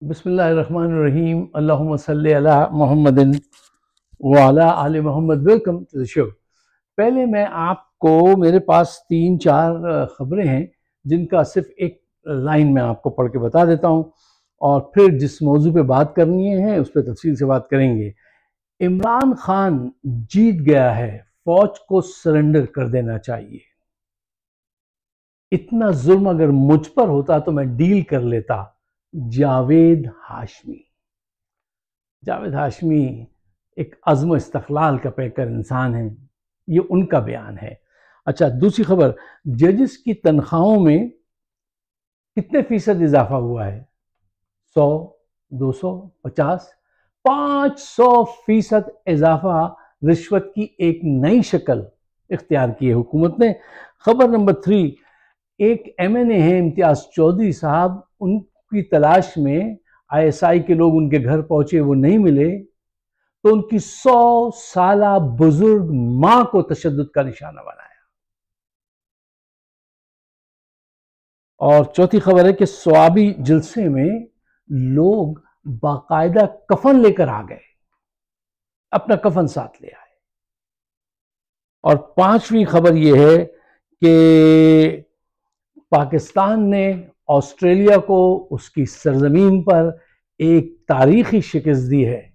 बिस्मिल्लाहिर्रहमानिर्रहीम। अल्लाहुम्मा सल्ली अला मोहम्मदिन व अला आले मोहम्मद। Welcome to the show. पहले मैं आपको, मेरे पास 3-4 खबरें हैं जिनका सिर्फ एक लाइन में आपको पढ़ के बता देता हूँ और फिर जिस मौजू पे बात करनी है उस पर तफसील से बात करेंगे। इमरान खान जीत गया है, फौज को सरेंडर कर देना चाहिए। इतना जुल्म अगर मुझ पर होता तो मैं डील कर लेता। जावेद हाशमी। जावेद हाशमी एक अज़्म इस्तक़लाल का पैकर इंसान है, ये उनका बयान है। अच्छा, दूसरी खबर, जजेस की तनख्वाहों में कितने फीसद इजाफा हुआ है? 100, 200, 50, 500% इजाफा। रिश्वत की एक नई शक्ल इख्तियार की है हुकूमत ने। खबर नंबर 3, एक MNA है इम्तियाज चौधरी साहब, उनकी तलाश में ISI के लोग उनके घर पहुंचे, वो नहीं मिले तो उनकी 100 साला बुजुर्ग मां को तशद्दुद का निशाना बनाया। और चौथी खबर है कि स्वाबी जलसे में लोग बाकायदा कफन लेकर आ गए, अपना कफन साथ ले आए। और पांचवी खबर यह है कि पाकिस्तान ने ऑस्ट्रेलिया को उसकी सरजमीन पर एक तारीखी शिकस्त दी है।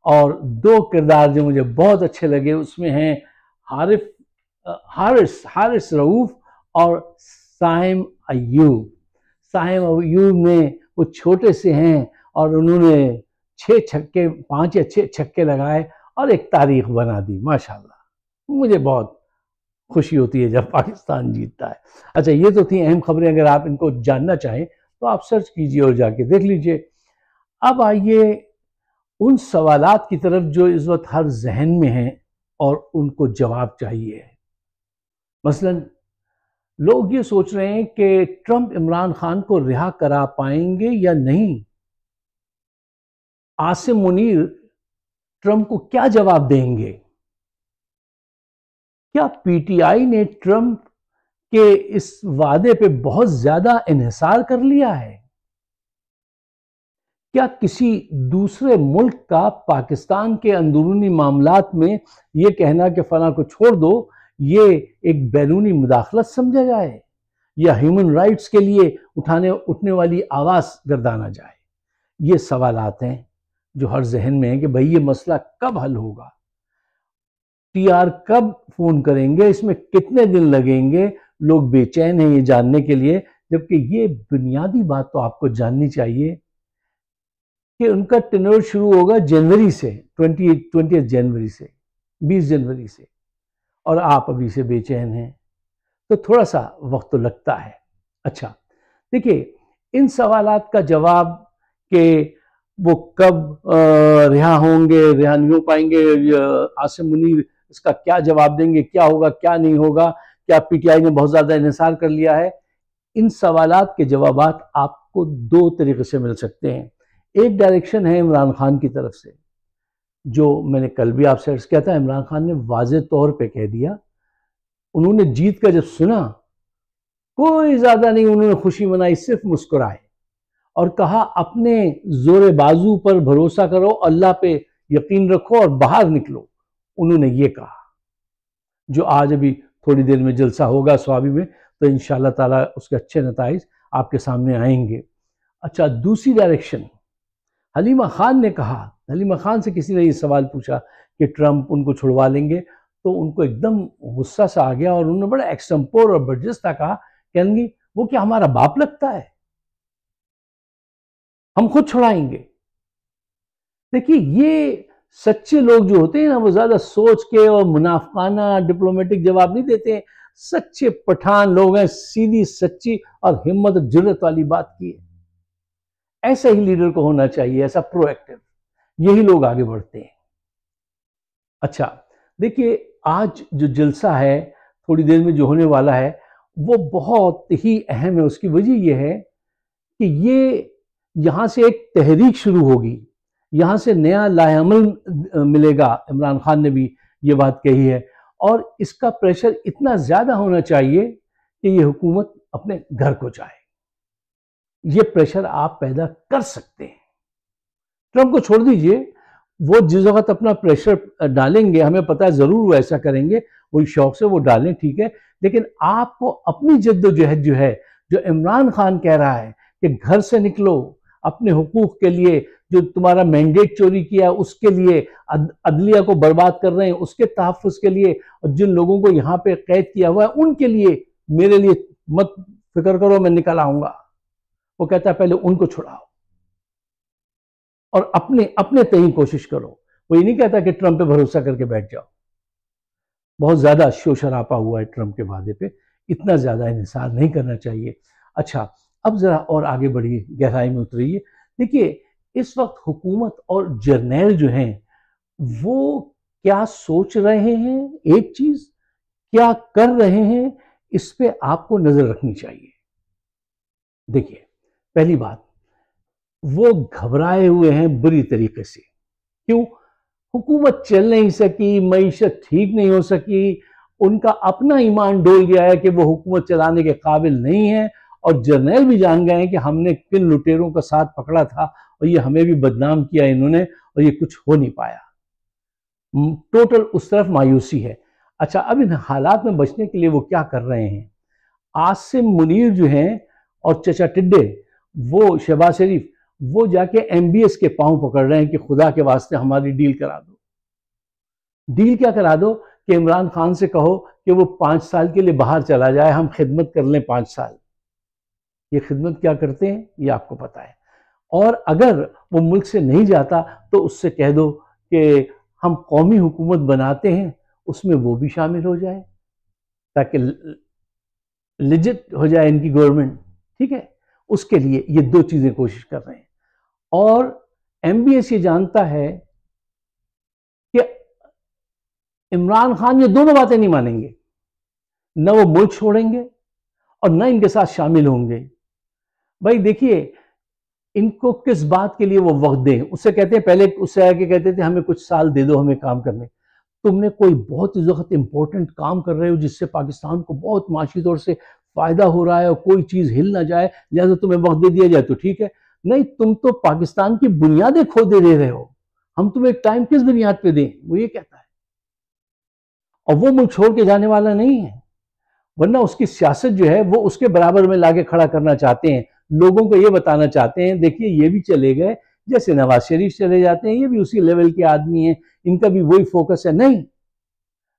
और दो किरदार जो मुझे बहुत अच्छे लगे उसमें हैं हारिस रऊफ और साइम अयूब। साइम अयूब ने, वो छोटे से हैं और उन्होंने 5 या 6 छक्के लगाए और एक तारीख बना दी। माशाल्लाह, मुझे बहुत खुशी होती है जब पाकिस्तान जीतता है। अच्छा, ये तो थी अहम खबरें। अगर आप इनको जानना चाहें तो आप सर्च कीजिए और जाके देख लीजिए। अब आइए उन सवालात की तरफ जो इस वक्त हर जहन में हैं और उनको जवाब चाहिए। मसलन लोग ये सोच रहे हैं कि ट्रंप इमरान खान को रिहा करा पाएंगे या नहीं। आसिम मुनीर ट्रंप को क्या जवाब देंगे? क्या PTI ने ट्रंप के इस वादे पे बहुत ज्यादा इन्हिसार कर लिया है? क्या किसी दूसरे मुल्क का पाकिस्तान के अंदरूनी मामलात में ये कहना कि फला को छोड़ दो, ये एक बैरूनी मुदाखलत समझा जाए या ह्यूमन राइट्स के लिए उठने वाली आवाज़ गर्दाना जाए? ये सवालात हैं जो हर जहन में है कि भाई ये मसला कब हल होगा, TR कब फ़ोन करेंगे, इसमें कितने दिन लगेंगे। लोग बेचैन हैं ये जानने के लिए, जबकि ये बुनियादी बात तो आपको जाननी चाहिए कि उनका टेन्योर शुरू होगा जनवरी से, 20 जनवरी से, 20 जनवरी से, और आप अभी से बेचैन हैं तो थोड़ा सा वक्त तो लगता है। अच्छा, देखिए, इन सवालात का जवाब कि वो कब रिहा होंगे, रिहा नहीं हो पाएंगे, आसिम मुनीर इसका क्या जवाब देंगे, क्या होगा क्या नहीं होगा, क्या PTI ने बहुत ज़्यादा इन्हिसार कर लिया है, इन सवालात के जवाबात आपको दो तरीके से मिल सकते हैं। एक डायरेक्शन है इमरान खान की तरफ से, जो मैंने कल भी आपसे अर्ज किया था। इमरान खान ने वाज़ेह तौर पे कह दिया, उन्होंने जीत का जब सुना, कोई ज़्यादा नहीं उन्होंने खुशी मनाई, सिर्फ मुस्कुराए और कहा अपने जोरे बाजू पर भरोसा करो, अल्लाह पे यकीन रखो और बाहर निकलो। उन्होंने ये कहा, जो आज अभी थोड़ी देर में जलसा होगा स्वाबी में, तो इंशाअल्लाह ताला उसके अच्छे नताइज आपके सामने आएंगे। अच्छा, दूसरी डायरेक्शन, हलीमा खान ने कहा, हलीमा खान से किसी ने ये सवाल पूछा कि ट्रंप उनको छुड़वा लेंगे, तो उनको एकदम गुस्सा सा आ गया और उन्होंने बड़ा एक्सटेम्पोर और बर्जस्ता कहा, कहेंगी वो क्या हमारा बाप लगता है, हम खुद छुड़ाएंगे। देखिए, ये सच्चे लोग जो होते हैं ना, वो ज्यादा सोच के और मुनाफाना डिप्लोमेटिक जवाब नहीं देते हैं। सच्चे पठान लोग हैं, सीधी सच्ची और हिम्मत और जुर्रत वाली बात की है। ऐसा ही लीडर को होना चाहिए, ऐसा प्रोएक्टिव, यही लोग आगे बढ़ते हैं। अच्छा, देखिए, आज जो जलसा है, थोड़ी देर में जो होने वाला है, वो बहुत ही अहम है। उसकी वजह यह है कि ये यहाँ से एक तहरीक शुरू होगी, यहाँ से नया लाएअमल मिलेगा। इमरान खान ने भी ये बात कही है और इसका प्रेशर इतना ज़्यादा होना चाहिए कि ये हुकूमत अपने घर को जाए। ये प्रेशर आप पैदा कर सकते हैं। ट्रंप को छोड़ दीजिए, वो जिस वक्त अपना प्रेशर डालेंगे, हमें पता है जरूर वो ऐसा करेंगे, वही शौक से वो डालें, ठीक है, लेकिन आपको अपनी जद्दोजहद जो है, जो इमरान खान कह रहा है कि घर से निकलो अपने हुकूक के लिए, जो तुम्हारा मैंडेट चोरी किया उसके लिए, अदलिया को बर्बाद कर रहे हैं उसके तहफ़्फ़ुज़ के लिए, और जिन लोगों को यहाँ पे कैद किया हुआ है उनके लिए, मेरे लिए मत फिक्र करो, मैं निकल आऊंगा। वो कहता है पहले उनको छुड़ाओ और अपने अपने तय कोशिश करो। वो ये नहीं कहता कि ट्रंप पे भरोसा करके बैठ जाओ। बहुत ज्यादा शोर शराबा हुआ है ट्रंप के वादे पे, इतना ज्यादा इंतजार नहीं करना चाहिए। अच्छा, अब जरा और आगे बढ़िए, गहराई में उतरिए। देखिए, इस वक्त हुकूमत और जर्नैल जो हैं वो क्या सोच रहे हैं, एक चीज क्या कर रहे हैं, इस पे आपको नजर रखनी चाहिए। देखिए, पहली बात, वो घबराए हुए हैं बुरी तरीके से। क्यों? हुकूमत चल नहीं सकी, मईशत ठीक नहीं हो सकी, उनका अपना ईमान डोल गया है कि वो हुकूमत चलाने के काबिल नहीं है, और जर्नैल भी जान गए हैं कि हमने किन लुटेरों का साथ पकड़ा था और ये हमें भी बदनाम किया इन्होंने, और ये कुछ हो नहीं पाया। टोटल उस तरफ मायूसी है। अच्छा, अब इन हालात में बचने के लिए वो क्या कर रहे हैं? आसिम मुनीर जो हैं और चचा टिड्डे, वो शहबाज शरीफ, वो जाके एमबीएस के पांव पकड़ रहे हैं कि खुदा के वास्ते हमारी डील करा दो। डील क्या करा दो कि इमरान खान से कहो कि वो 5 साल के लिए बाहर चला जाए, हम खिदमत कर लें 5 साल। ये खिदमत क्या करते हैं ये आपको पता है। और अगर वो मुल्क से नहीं जाता तो उससे कह दो कि हम कौमी हुकूमत बनाते हैं, उसमें वो भी शामिल हो जाए ताकि लिजिट हो जाए इनकी गवर्नमेंट, ठीक है। उसके लिए ये 2 चीजें कोशिश कर रहे हैं। और एमबीएस ये जानता है कि इमरान खान ये दोनों बातें नहीं मानेंगे, न वो मुल्क छोड़ेंगे और न इनके साथ शामिल होंगे। भाई देखिए, इनको किस बात के लिए वो वक्त दें। उससे कहते हैं, पहले उससे आके कहते थे हमें कुछ साल दे दो हमें काम करने। तुमने कोई बहुत इस वक्त इंपॉर्टेंट काम कर रहे हो जिससे पाकिस्तान को बहुत माशी तौर से फायदा हो रहा है और कोई चीज हिल ना जाए, लिहाजा तुम्हें वक्त दे दिया जाए तो ठीक है। नहीं, तुम तो पाकिस्तान की बुनियादें खो दे रहे हो, हम तुम्हें टाइम किस बुनियाद पे दें, वो ये कहता है। और वो मुल्क छोड़ के जाने वाला नहीं है, वरना उसकी सियासत जो है वो उसके बराबर में लाके खड़ा करना चाहते हैं। लोगों को ये बताना चाहते हैं देखिए ये भी चले गए, जैसे नवाज शरीफ चले जाते हैं, ये भी उसी लेवल के आदमी हैं, इनका भी वही फोकस है। नहीं,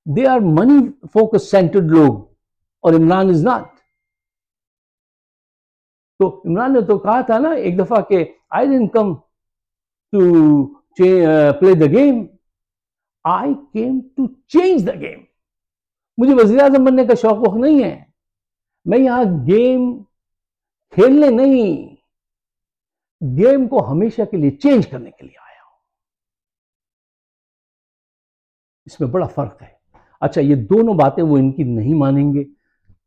they are money focus centred लोग, और इमरान इज नॉट। तो इमरान ने तो कहा था ना एक दफा के, I didn't come to play the game, I came to change the game. मुझे वज़ीर आज़म बनने का शौक वोक नहीं है, मैं यहां गेम खेलने नहीं, गेम को हमेशा के लिए चेंज करने के लिए आया हूं। इसमें बड़ा फर्क है। अच्छा, ये दोनों बातें वो इनकी नहीं मानेंगे,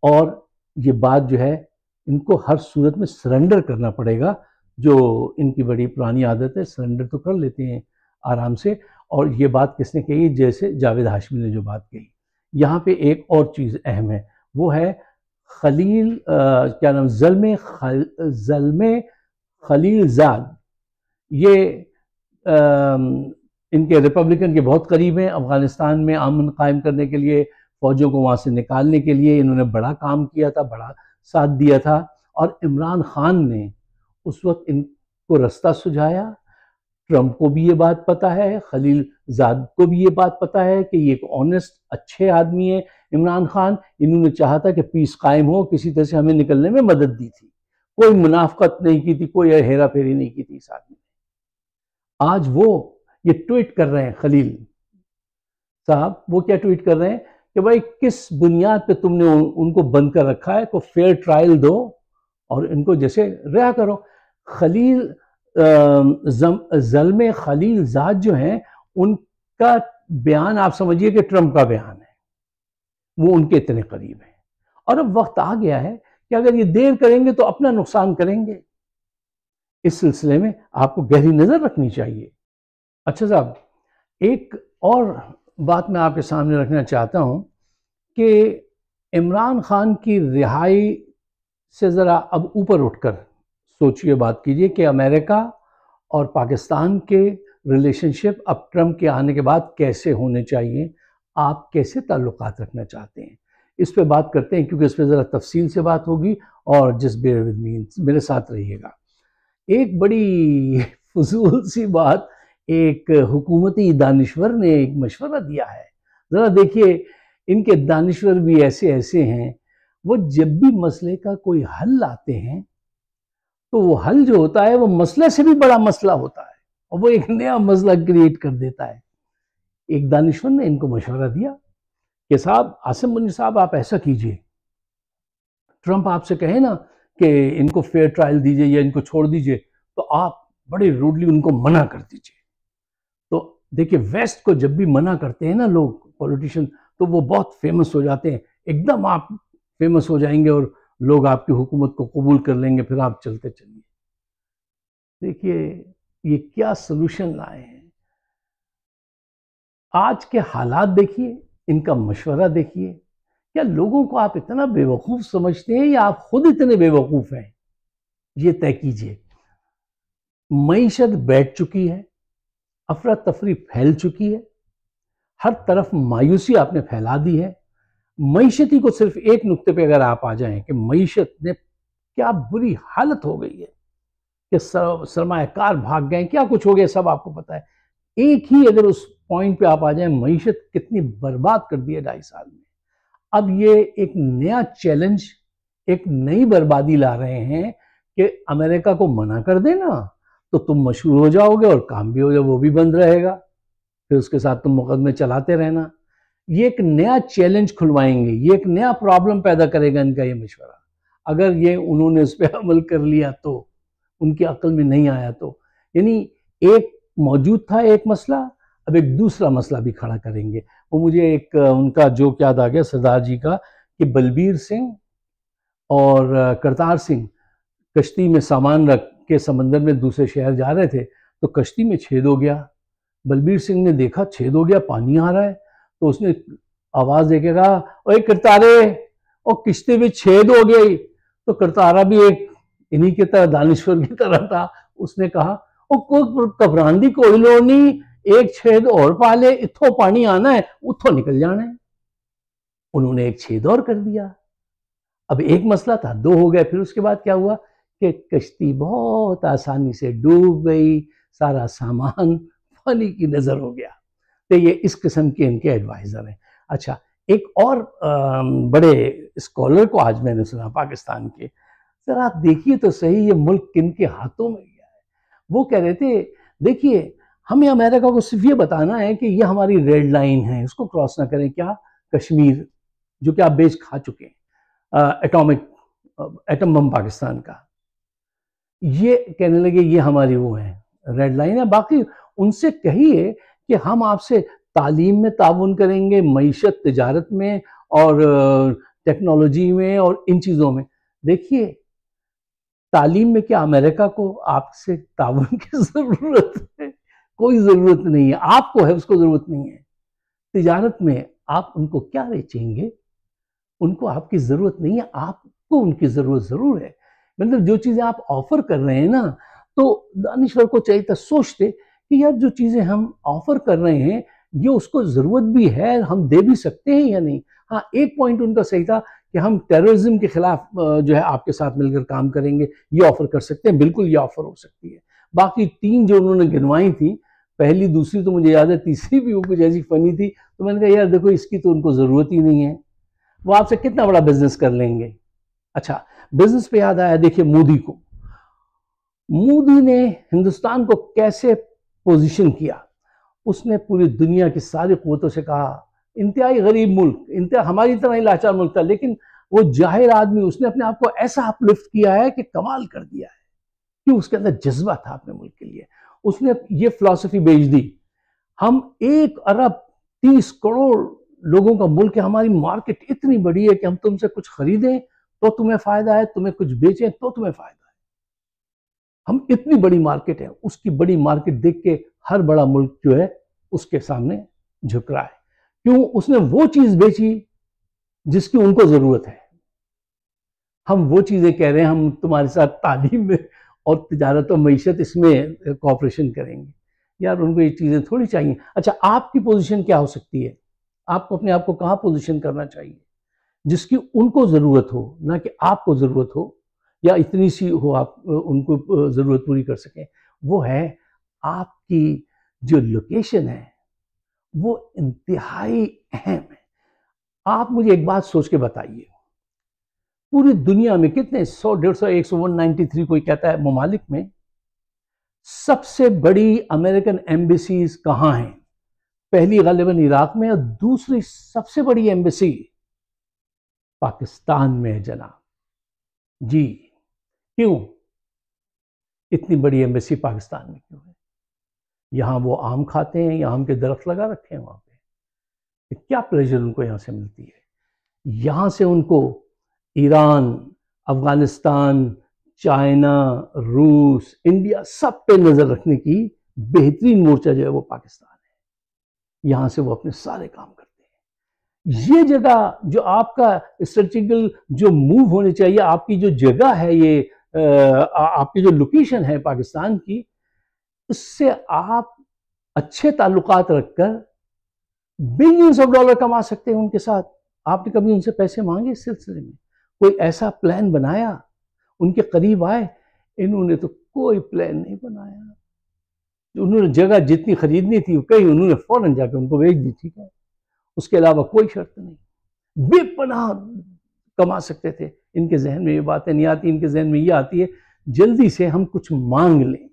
और ये बात जो है इनको हर सूरत में सरेंडर करना पड़ेगा, जो इनकी बड़ी पुरानी आदत है, सरेंडर तो कर लेते हैं आराम से। और ये बात किसने कही? जैसे जावेद हाशमी ने जो बात कही। यहाँ पे एक और चीज़ अहम है, वो है खलील क्या नाम, ज़ल्मे खलीलजाद। ये इनके रिपब्लिकन के बहुत करीब हैं। अफगानिस्तान में अमन कायम करने के लिए, फौजों को वहाँ से निकालने के लिए इन्होंने बड़ा काम किया था, बड़ा साथ दिया था। और इमरान खान ने उस वक्त इनको रास्ता सुझाया। ट्रंप को भी ये बात पता है, खलील जाद को भी ये बात पता है कि ये एक ऑनेस्ट अच्छे आदमी है इमरान खान। इन्होंने चाहा था कि पीस कायम हो, किसी तरह से हमें निकलने में मदद दी थी, कोई मुनाफकत नहीं की थी, कोई हेरा फेरी नहीं की थी इस आदमी ने। आज वो ये ट्वीट कर रहे हैं, खलील साहब वो क्या ट्वीट कर रहे हैं कि भाई किस बुनियाद पे तुमने उनको बंद कर रखा है, को फेयर ट्रायल दो और इनको जैसे रिहा करो। खलील ज़ल्मे खलीलजाद जो हैं, उनका बयान आप समझिए कि ट्रंप का बयान है, वो उनके इतने करीब हैं। और अब वक्त आ गया है कि अगर ये देर करेंगे तो अपना नुकसान करेंगे। इस सिलसिले में आपको गहरी नजर रखनी चाहिए। अच्छा साहब, एक और बात मैं आपके सामने रखना चाहता हूं कि इमरान खान की रिहाई से ज़रा अब ऊपर उठकर सोचिए, बात कीजिए कि अमेरिका और पाकिस्तान के रिलेशनशिप अब ट्रम्प के आने के बाद कैसे होने चाहिए, आप कैसे ताल्लुकात रखना चाहते हैं, इस पे बात करते हैं, क्योंकि इस पे ज़रा तफसील से बात होगी। और जस्ट बेयर विद मी, मेरे साथ रहिएगा। एक बड़ी फजूल सी बात एक हुकूमती दानिश्वर ने एक मशवरा दिया है। ज़रा देखिए, इनके दानिश्वर भी ऐसे ऐसे हैं, वो जब भी मसले का कोई हल लाते हैं तो वो हल जो होता है वो मसले से भी बड़ा मसला होता है और वो एक नया मसला क्रिएट कर देता है। एक दानिश्वर ने इनको मशवरा दिया कि साहब, आसिम मुनीर साहब, आप ऐसा कीजिए, ट्रम्प आपसे कहे ना कि इनको फेयर ट्रायल दीजिए या इनको छोड़ दीजिए, तो आप बड़े रूडली उनको मना कर दीजिए। तो देखिए, वेस्ट को जब भी मना करते हैं ना लोग, पॉलिटिशियन, तो वो बहुत फेमस हो जाते हैं, एकदम आप फेमस हो जाएंगे और लोग आपकी हुकूमत को कबूल कर लेंगे, फिर आप चलते चलिए। देखिए, ये क्या सोल्यूशन लाए हैं। आज के हालात देखिए, इनका मशवरा देखिए। क्या लोगों को आप इतना बेवकूफ़ समझते हैं या आप खुद इतने बेवकूफ़ हैं, ये तय कीजिए। मईशत बैठ चुकी है, अफरा तफरी फैल चुकी है, हर तरफ मायूसी आपने फैला दी है। मईशती को सिर्फ एक नुक्ते पे अगर आप आ जाएं कि मईशत ने क्या बुरी हालत हो गई है कि सरमायाकार भाग गए, क्या कुछ हो गया, सब आपको पता है। एक ही अगर उस पॉइंट पे आप आ जाएं, मईशत कितनी बर्बाद कर दी है 2.5 साल में। अब ये एक नया चैलेंज, एक नई बर्बादी ला रहे हैं कि अमेरिका को मना कर देना तो तुम मशहूर हो जाओगे और काम भी हो जाए, वो भी बंद रहेगा, फिर उसके साथ तुम मुकदमे चलाते रहना। ये एक नया चैलेंज खुलवाएंगे, ये एक नया प्रॉब्लम पैदा करेगा इनका ये मशवरा। अगर ये उन्होंने उस पर अमल कर लिया तो, उनकी अक्ल में नहीं आया तो, यानी एक मौजूद था एक मसला, अब एक दूसरा मसला भी खड़ा करेंगे। वो मुझे एक उनका जोक याद आ गया सरदार जी का, कि बलबीर सिंह और करतार सिंह कश्ती में सामान रख के समंदर में दूसरे शहर जा रहे थे, तो कश्ती में छेद हो गया। बलबीर सिंह ने देखा छेद हो गया, पानी आ रहा है, तो उसने आवाज देके कहा, ओए करतारे, और किश्ती में छेद हो गई। तो करतारा भी एक इन्हीं की तरह, दानिश्वर की तरह था, उसने कहा, ओ कोई घबराने की कोई लोड़ नहीं, एक छेद और पा ले, इथों पानी आना है, उथों निकल जाना है। उन्होंने एक छेद और कर दिया। अब एक मसला था, दो हो गए। फिर उसके बाद क्या हुआ कि कश्ती बहुत आसानी से डूब गई, सारा सामान पानी की नजर हो गया। तो ये इस किस्म के इनके एडवाइजर हैं। अच्छा, एक और बड़े स्कॉलर को आज मैंने सुना पाकिस्तान के, सर आप देखिए तो सही, ये मुल्क किन के हाथों में गया है। वो कह रहे थे, देखिए हमें अमेरिका को सिर्फ ये बताना है कि ये हमारी रेड लाइन है, इसको क्रॉस ना करें। क्या? कश्मीर, जो कि आप बेच खा चुके हैं, एटम बम पाकिस्तान का, ये कहने लगे ये हमारी वो है, रेड लाइन है। बाकी उनसे कहिए कि हम आपसे तालीम में ताउन करेंगे, मईशत, तिजारत में और टेक्नोलॉजी में और इन चीज़ों में। देखिए, तालीम में क्या अमेरिका को आपसे ताउन की ज़रूरत है? कोई ज़रूरत नहीं है, आपको है, उसको ज़रूरत नहीं है। तिजारत में आप उनको क्या बेचेंगे? उनको आपकी ज़रूरत नहीं है, आपको उनकी ज़रूरत ज़रूर है। मतलब जो चीज़ें आप ऑफ़र कर रहे हैं ना, तो दानिश्वर को चाहिए था सोचते कि यार जो चीज़ें हम ऑफ़र कर रहे हैं, ये उसको ज़रूरत भी है, हम दे भी सकते हैं या नहीं। हाँ, एक पॉइंट उनका सही था कि हम टेररिज्म के खिलाफ जो है आपके साथ मिलकर काम करेंगे, ये ऑफ़र कर सकते हैं, बिल्कुल ये ऑफ़र हो सकती है। बाकी 3 जो उन्होंने गिनवाई थी, पहली, दूसरी तो मुझे याद है, तीसरी भी वो कुछ ऐसी फ़नी थी, तो मैंने कहा यार देखो, इसकी तो उनको ज़रूरत ही नहीं है, वो आपसे कितना बड़ा बिज़नेस कर लेंगे। अच्छा, बिज़नेस पे याद आया, देखिए मोदी को, मोदी ने हिंदुस्तान को कैसे पोजीशन किया। उसने पूरी दुनिया की सारी क़ुव्वतों से कहा, इंतहाई गरीब मुल्क, इंतहा हमारी तरह ही लाचार मुल्क था, लेकिन वो जाहिर आदमी, उसने अपने आप को ऐसा अपलिफ्ट किया है कि कमाल कर दिया है, कि उसके अंदर जज्बा था अपने मुल्क के लिए। उसने ये फिलॉसफी बेच दी, हम 1 अरब 30 करोड़ लोगों का मुल्क है, हमारी मार्केट इतनी बड़ी है कि हम तुमसे कुछ खरीदें तो तुम्हें फायदा है, तुम्हें कुछ बेचें तो तुम्हें फायदा है। हम इतनी बड़ी मार्केट है, उसकी बड़ी मार्केट देख के हर बड़ा मुल्क जो है उसके सामने झुक रहा है। क्यों? उसने वो चीज बेची जिसकी उनको जरूरत है। हम वो चीजें कह रहे हैं, हम तुम्हारे साथ तालीम में और तिजारत और मईशत इसमें कॉपरेशन करेंगे। यार उनको ये चीज़ें थोड़ी चाहिए। अच्छा, आपकी पोजीशन क्या हो सकती है? आपको अपने आप को कहाँ पोजीशन करना चाहिए जिसकी उनको ज़रूरत हो, ना कि आपको ज़रूरत हो, या इतनी सी हो आप उनको ज़रूरत पूरी कर सकें। वो है आपकी जो लोकेशन है वो इंतहाई अहम है। आप मुझे एक बात सोच के बताइए, पूरी दुनिया में कितने 100, 150, 193 कोई कहता है ममालिक में सबसे बड़ी अमेरिकन एम्बेसीज कहाँ हैं? पहली गालिबन इराक में और दूसरी सबसे बड़ी एम्बेसी पाकिस्तान में है जनाब। जी, क्यों इतनी बड़ी एम्बेसी पाकिस्तान में क्यों है? यहाँ वो आम खाते हैं, यहाँ आम के दरख्त लगा रखे हैं वहाँ पे। क्या प्लेजर उनको यहाँ से मिलती है? यहाँ से उनको ईरान, अफगानिस्तान, चाइना, रूस, इंडिया सब पे नज़र रखने की बेहतरीन मोर्चा जो है वो पाकिस्तान है। यहाँ से वो अपने सारे काम करते हैं। ये जगह जो आपका स्ट्रेटेजिकल जो मूव होने चाहिए, आपकी जो जगह है, ये आपकी जो लोकेशन है पाकिस्तान की, उससे आप अच्छे ताल्लुकात रखकर बिलियंस ऑफ डॉलर कमा सकते हैं उनके साथ। आपने कभी उनसे पैसे मांगे इस सिलसिले में? कोई ऐसा प्लान बनाया? उनके करीब आए? इन्होंने तो कोई प्लान नहीं बनाया। उन्होंने जगह जितनी खरीदनी थी कहीं उन्होंने फौरन जाकर उनको बेच दी, ठीक है, उसके अलावा कोई शर्त नहीं। बेपनाह कमा सकते थे। इनके जहन में ये बातें नहीं आती, इनके जहन में ये आती है जल्दी से हम कुछ मांग लें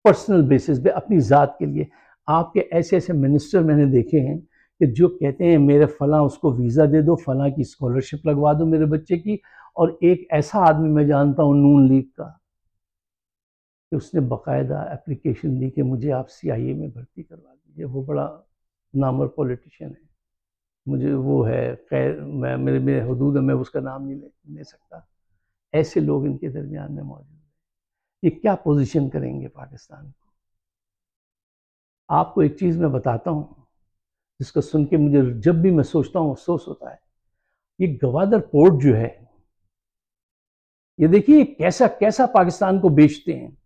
पर्सनल बेसिस पे अपनी ज़ात के लिए। आपके ऐसे ऐसे मिनिस्टर मैंने देखे हैं कि जो कहते हैं मेरे फलां उसको वीज़ा दे दो, फलां की स्कॉलरशिप लगवा दो मेरे बच्चे की। और एक ऐसा आदमी मैं जानता हूँ नून लीग का कि उसने बाकायदा एप्लीकेशन दी कि मुझे आप CIA में भर्ती करवा दीजिए। वो बड़ा नामवर पॉलिटिशियन है, मुझे वो है, खैर मैं मेरे हदूद में उसका नाम नहीं ले सकता। ऐसे लोग इनके दरमियान में मौजूद हैं। ये क्या पोजीशन करेंगे पाकिस्तान को? आपको एक चीज़ मैं बताता हूँ जिसको सुन के मुझे जब भी मैं सोचता हूँ अफसोस होता है। ये गवादर पोर्ट जो है, ये देखिए कैसा कैसा पाकिस्तान को बेचते हैं।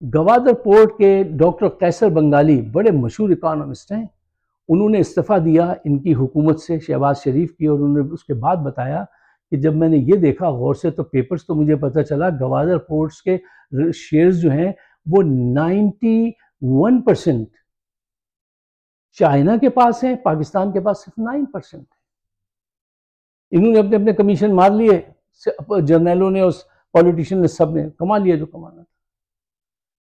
गवादर पोर्ट के डॉक्टर कैसर बंगाली बड़े मशहूर इकोनॉमिस्ट हैं। उन्होंने इस्तीफ़ा दिया इनकी हुकूमत से, शहबाज शरीफ की, और उन्होंने उसके बाद बताया कि जब मैंने ये देखा गौर से तो पेपर्स तो मुझे पता चला गवादर पोर्ट्स के शेयर्स जो हैं वो 91% चाइना के पास हैं, पाकिस्तान के पास सिर्फ 9% है। इन्होंने अपने अपने कमीशन मार लिए, जर्नलों ने और पॉलिटिशियन ने, सब ने कमा लिया जो कमाना था।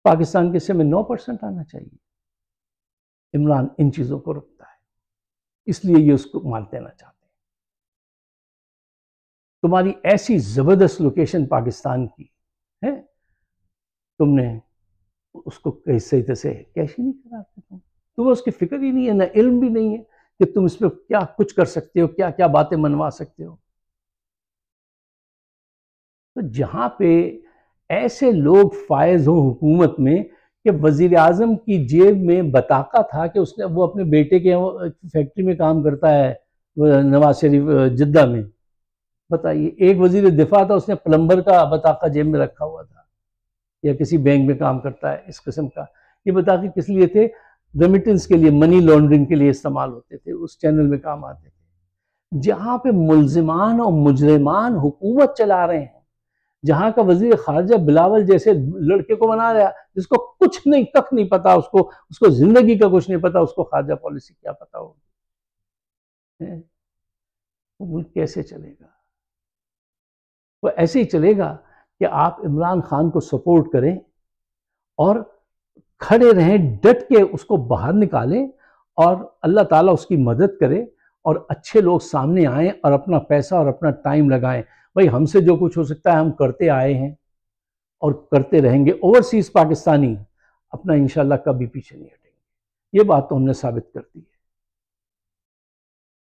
पाकिस्तान के हिस्से में 9% आना चाहिए। इमरान इन चीज़ों को रुकता है, इसलिए ये उसको मार देना चाहते हैं। तुम्हारी ऐसी ज़बरदस्त लोकेशन पाकिस्तान की है, तुमने उसको सही तरह से कैश ही नहीं कराते। तुम्हें उसकी फिक्र ही नहीं है, ना इल्म भी नहीं है कि तुम इस पर क्या कुछ कर सकते हो, क्या क्या बातें मनवा सकते हो। तो जहाँ पे ऐसे लोग फायज हों हुकूमत में कि वज़ीर आज़म की जेब में बताका था कि उसने, वो अपने बेटे के फैक्ट्री में काम करता है नवाज शरीफ जिद्दा में। बताइए, एक वज़ीर दिफा था, उसने प्लम्बर का बताका जेब में रखा हुआ था, या किसी बैंक में काम करता है इस किस्म का। ये बताके किस लिए थे? रेमिटेंस के लिए, मनी लॉन्ड्रिंग के लिए इस्तेमाल होते थे, उस चैनल में काम आते थे। जहाँ पे मुल्जिमान और मुजरिमान हुकूमत चला रहे हैं, जहाँ का वजीर खारजा बिलावल जैसे लड़के को बना रहा, जिसको कुछ नहीं, कख नहीं पता, उसको जिंदगी का कुछ नहीं पता, उसको खारजा पॉलिसी क्या पता होगी? वो मुल्क कैसे चलेगा? वो ऐसे ही चलेगा कि आप इमरान खान को सपोर्ट करें और खड़े रहें, डट के उसको बाहर निकालें, और अल्लाह ताला उसकी मदद करे और अच्छे लोग सामने आएं और अपना पैसा और अपना टाइम लगाएं। भाई, हमसे जो कुछ हो सकता है हम करते आए हैं और करते रहेंगे। ओवरसीज पाकिस्तानी अपना इंशाल्लाह कभी पीछे नहीं हटेंगे, ये बात तो हमने साबित कर दी है।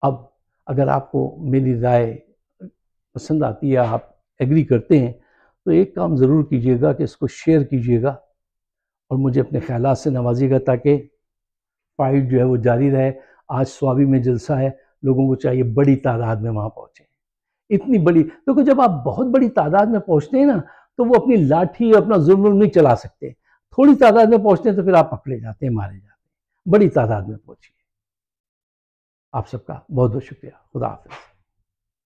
अब अगर आपको मेरी राय पसंद आती है, आप एग्री करते हैं, तो एक काम ज़रूर कीजिएगा कि इसको शेयर कीजिएगा और मुझे अपने ख्यालात से नवाजिएगा, ताकि फाइट जो है वो जारी रहे। आज स्वाबी में जलसा है, लोगों को चाहिए बड़ी तादाद में वहाँ पहुँचे। इतनी बड़ी देखो, जब आप बहुत बड़ी तादाद में पहुंचते हैं ना, तो वो अपनी लाठी अपना जुल्म नहीं चला सकते। थोड़ी तादाद में पहुंचते हैं तो फिर आप पकड़े जाते हैं, मारे जाते हैं। बड़ी तादाद में पहुंचिए। आप सबका बहुत बहुत शुक्रिया। खुदा हाफिज।